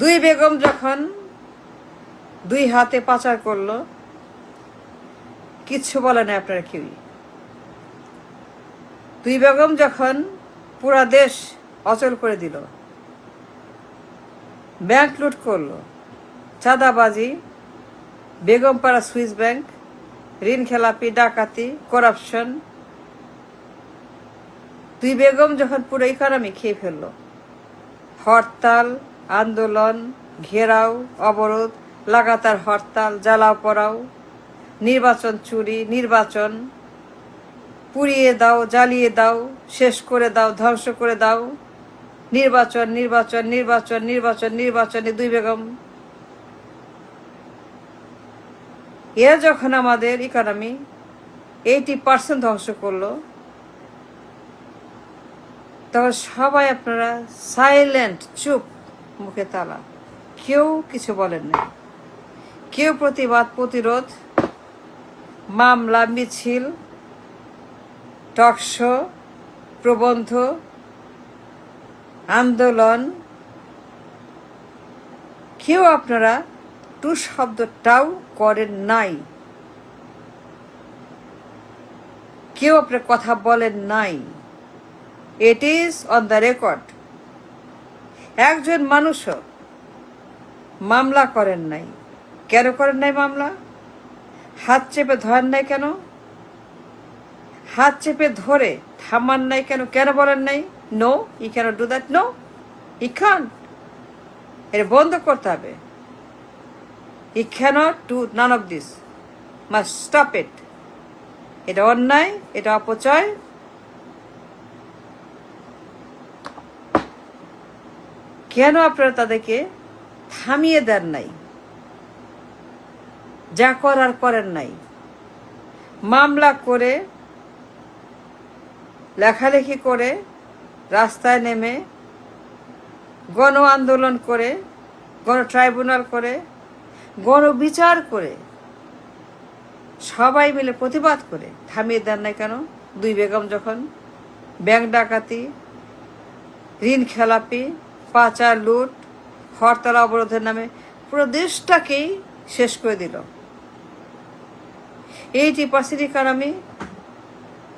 দুই বেগম যখন দুই হাতে পাচার করলো, কিচ্ছু বলে না আপনারা কেউই। দুই বেগম যখন পুরা দেশ অচল করে দিল, ব্যাংক লুট করলো, চাঁদাবাজি, বেগমপাড়া সুইস ব্যাংক, ঋণ খেলাপি, ডাকাতি, করাপশন, দুই বেগম যখন পুরো ইকোনমি খেয়ে ফেললো, হরতাল, আন্দোলন, ঘেরাও, অবরোধ, লাগাতার হরতাল, জ্বালাও পড়াও, নির্বাচন চুরি, নির্বাচন পুড়িয়ে দাও, জ্বালিয়ে দাও, শেষ করে দাও, ধ্বংস করে দাও, নির্বাচন নির্বাচন নির্বাচন নির্বাচন নির্বাচনে দুই বেগম। এরা যখন আমাদের ইকোনমি 80% ধ্বংস করলো, তখন সবাই আপনারা সাইলেন্ট, চুপ, মুখে তালা, কেউ কিছু বলেন না। কেউ প্রতিবাদ, প্রতিরোধ, মামলা, মিছিল, টকশো, প্রবন্ধ, আন্দোলন, কেউ আপনারা টু শব্দটাও করেন নাই। কেউ আপনার কথা বলেন নাই। It is on the record. একজন মানুষও মামলা করেন নাই। কেন করেন নাই মামলা? হাত চেপে ধরেন নাই কেন? হাত চেপে ধরে থামান নাই কেন? কেন বলেন নাই no, I cannot do that? No, I can't. এটা বন্ধ করতে হবে। I cannot do none of this, must stop it. এটা অন্যায়, এটা অপচয়। কেন আপনারা তাদেরকে থামিয়ে দেন নাই? যা করার করেন নাই। মামলা করে, লেখালেখি করে, রাস্তায় নেমে, গণ আন্দোলন করে, গণ ট্রাইব্যুনাল করে, গণ বিচার করে, সবাই মিলে প্রতিবাদ করে থামিয়ে দেন নাই কেন? দুই বেগম যখন ব্যাংক ডাকাতি, ঋণ খেলাপি, পাচার, লুট, হরতাল, অবরোধের নামে পুরো দেশটাকেই শেষ করে দিল। 80% ইকোনমি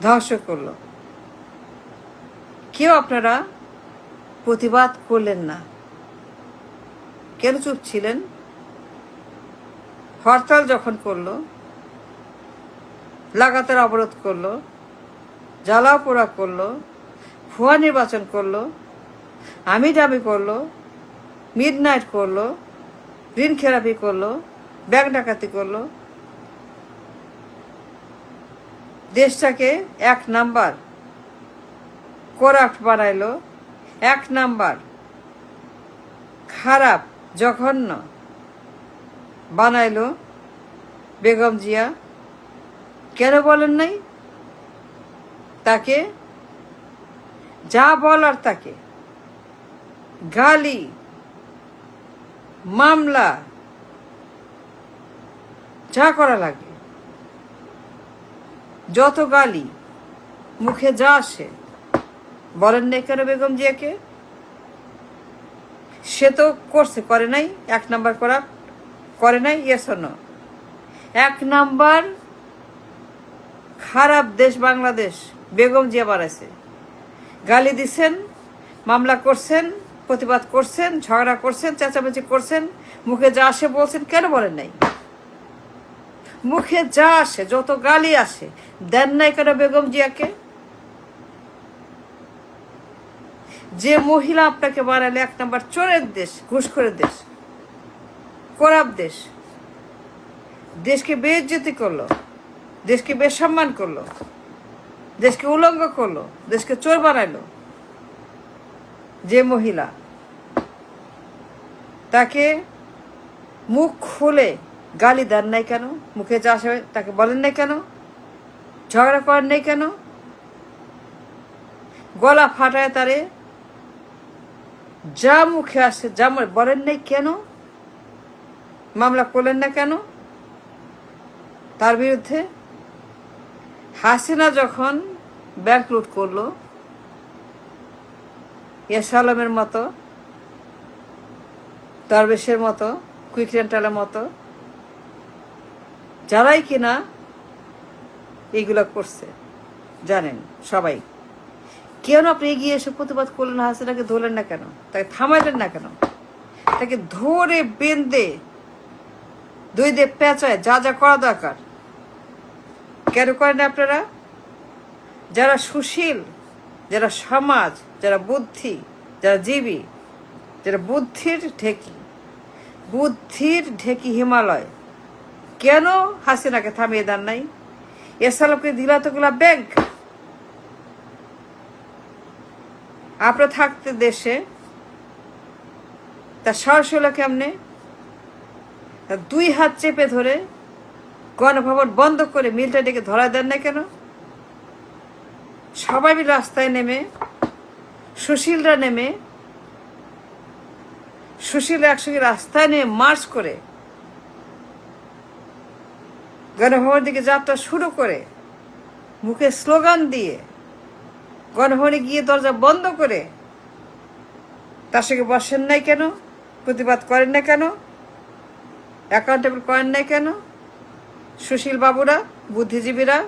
ধ্বংস করলো। কেউ আপনারা প্রতিবাদ করলেন না। কেন চুপ ছিলেন? হরতাল যখন করলো, লাগাতার অবরোধ করলো, জ্বালাও পোড়া করলো, ভুয়া নির্বাচন করলো, আমি দাবি করলো, মিডনাইট করলো, ঋণ খেলাপি করলো, ব্যাংক ডাকাতি করলো, দেশটাকে 1 নাম্বার করাপ্ট বানাইলো, 1 নাম্বার খারাপ, জঘন্য বানাইলো বেগম জিয়া। কেন বলেন নাই? তাকে যা বলার তাকে গালি, মামলা, যা করা লাগে, যত গালি মুখে যা আসে বলেন নাই কেন বেগম জিয়াকে? সে তো করছে, করে নাই? 1 নাম্বার করা করে নাই? Yes or no? 1 নাম্বার খারাপ দেশ বাংলাদেশ বেগম জিয়া বানাইছে। গালি দিছেন, মামলা করছেন, প্রতিবাদ করছেন, ঝগড়া করছেন, চেঁচামেচি করছেন, মুখে যা আসে বলছেন। কেন বলেন নাই? মুখে যা আসে, যত গালি আসে দেন নাই কেন বেগম জিয়াকে? যে মহিলা আপনাকে বানালে 1 নাম্বার চোরের দেশ, ঘুষখোরের দেশ, করাপ দেশ, দেশকে বেইজ্জতি করলো, দেশকে বেসম্মান করলো, দেশকে উলঙ্গ করলো, দেশকে চোর বানাইলো, যে মহিলা, তাকে মুখ খুলে গালি দেন নাই কেন? মুখে যা আসে তাকে বলেন নাই কেন? ঝগড়া করেন নাই কেন? গলা ফাটায় তারে যা মুখে আসে যা বলেন নাই কেন? মামলা করলেন না কেন তার বিরুদ্ধে? হাসিনা যখন ব্যাংক লুট করলো, এস আলমের মতো দরবেশের মতো, কুইক রেন্টালের মতো যারাই কিনা এইগুলা করছে জানেন সবাই। কেন আপনি এগিয়ে এসে প্রতিবাদ করলেন? হাসিনাকে ধরলেন না কেন? তাকে থামাইলেন না কেন? তাকে ধরে বেঁধে দুই দিয়ে পেঁচায় যা যা করা দরকার কেন করেন আপনারা? যারা সুশীল, যারা সমাজ, যারা বুদ্ধি, যারা জীবী, যারা বুদ্ধির ঢেকি হিমালয়, কেন হাসিনাকে থামিয়ে দেন নাই? এসালকে দিলা তোগুলা ব্যাংক। আপনার থাকতে দেশে তার সাহস হলো কেমনে? দুই হাত চেপে ধরে গণভবন বন্ধ করে মিলটা ডেকে ধরা দেন না কেন? সবাই মিলে রাস্তায় নেমে, সুশীলরা একসঙ্গে রাস্তায় নেমে মার্চ করে গণভবনের দিকে যাত্রা শুরু করে, মুখে স্লোগান দিয়ে গণভবনে গিয়ে দরজা বন্ধ করে তার সঙ্গে বসেন নাই কেন? প্রতিবাদ করেন না কেন? অ্যাকাউন্টেবল করেন না কেন? সুশীল বাবুরা, বুদ্ধিজীবীরা,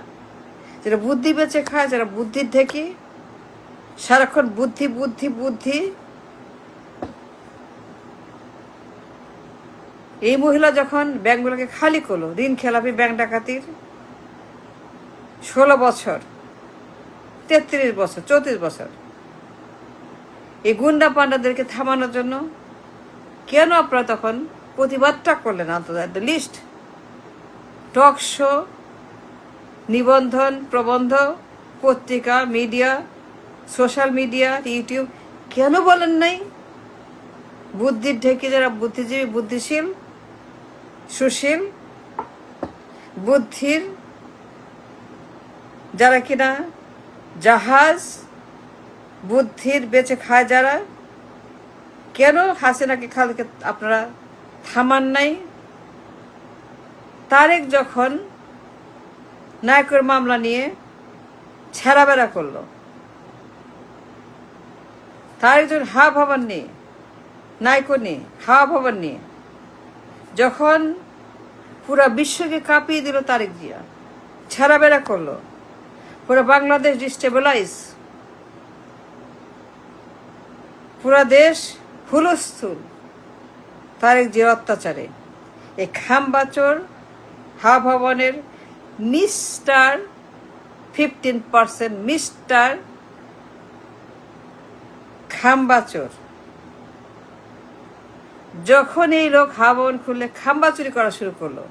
যারা বুদ্ধি বেঁচে খায়, যারা বুদ্ধির ঢেকি, সারাক্ষণ বুদ্ধি বুদ্ধি বুদ্ধি। এই মহিলা যখন ব্যাংকগুলোকে খালি করলো, ঋণ খেলাপি ব্যাংক ডাকাতির 16 বছর, 33 বছর, 34 বছর, এই গুন্ডা পান্ডাদেরকে থামানোর জন্য কেন আপনারা তখন প্রতিবাদটা করলেন? অন্তত লিস্ট টক শো, নিবন্ধন, প্রবন্ধ, পত্রিকা, মিডিয়া, সোশ্যাল মিডিয়া, ইউটিউব কেন বলেন নাই? বুদ্ধির ঢেকে যারা বুদ্ধিজীবী, বুদ্ধিশীল, সুশীল, বুদ্ধির যারা কিনা জাহাজ, বুদ্ধির বেঁচে খায় যারা, কেন হাসিনাকে খালকে আপনারা থামান নাই? তারেক যখন নায়কের মামলা নিয়ে ছেঁড়াবেড়া করলো, তারেক যখন হাওয়া ভবন নিয়ে, নায়কও নিয়ে হাওয়া ভবন নিয়ে যখন পুরা বিশ্বকে কাঁপিয়ে দিল, তারেক জিয়া ছেঁড়াবেড়া করলো, পুরো বাংলাদেশ ডিস্টেবিলাইজ, পুরা দেশ হুলস্থুল তারেক জিয়ার অত্যাচারে। এই খাম্বাচোর হাওয়া ভবনের মিস্টার 15% মিস্টার খাম্বাচোর, যখন এই লোক হাওয়া ভবন খুললে খাম্বা চুরি করা শুরু করলো,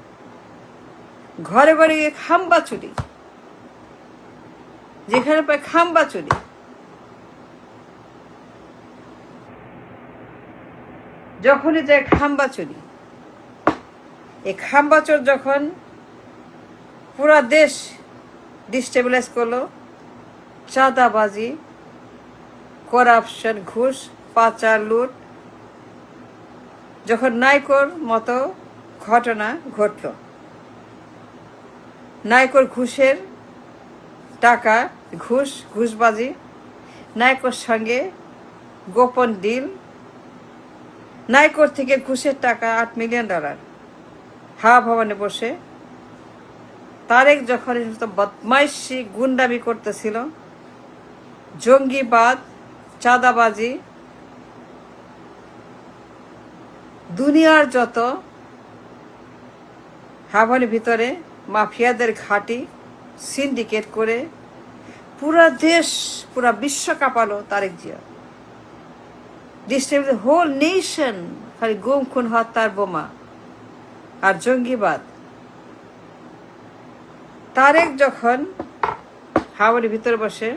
ঘরে ঘরে গিয়ে খাম্বা চুরি, যেখানে পায় খাম্বা চুরি, যখনই যায় খাম্বা চুরি। এই খাম্বা চোর যখন পুরা দেশ ডিস্টেবিলাইজ করলো, চাঁদাবাজি, করাপশন, ঘুষ, পাচার, লুট, যখন নাইকোর মতো ঘটনা ঘটল, নাইকোর ঘুষের টাকা, ঘুষবাজি, নাইকোর সঙ্গে গোপন ডিল, নাইকোর থেকে ঘুষের টাকা $8 মিলিয়ন হাওয়া ভবনে বসে তারেক যখন বদমাইশি গুন্ডামি করতেছিল, জঙ্গিবাদ, চাঁদাবাজি, দুনিয়ার যত হাওয়ানের ভিতরে মাফিয়াদের ঘাঁটি সিন্ডিকেট করে পুরা দেশ, পুরা বিশ্ব কাঁপালো Tarique Zia. Distribute whole nation খালি গুম, খুন, হত্যার বোমা আর জঙ্গিবাদ। তারেক যখন হাওয়ানের ভিতরে বসে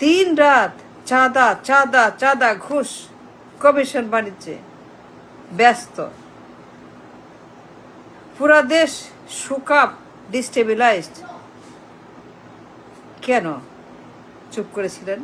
দিন রাত চাঁদা চাঁদা চাঁদা, ঘুষ, কমিশন বাণিজ্যে ব্যস্ত, পুরা দেশ শুকাপ, ডিস্টেবিলাইজড, কেন চুপ করেছিলেন?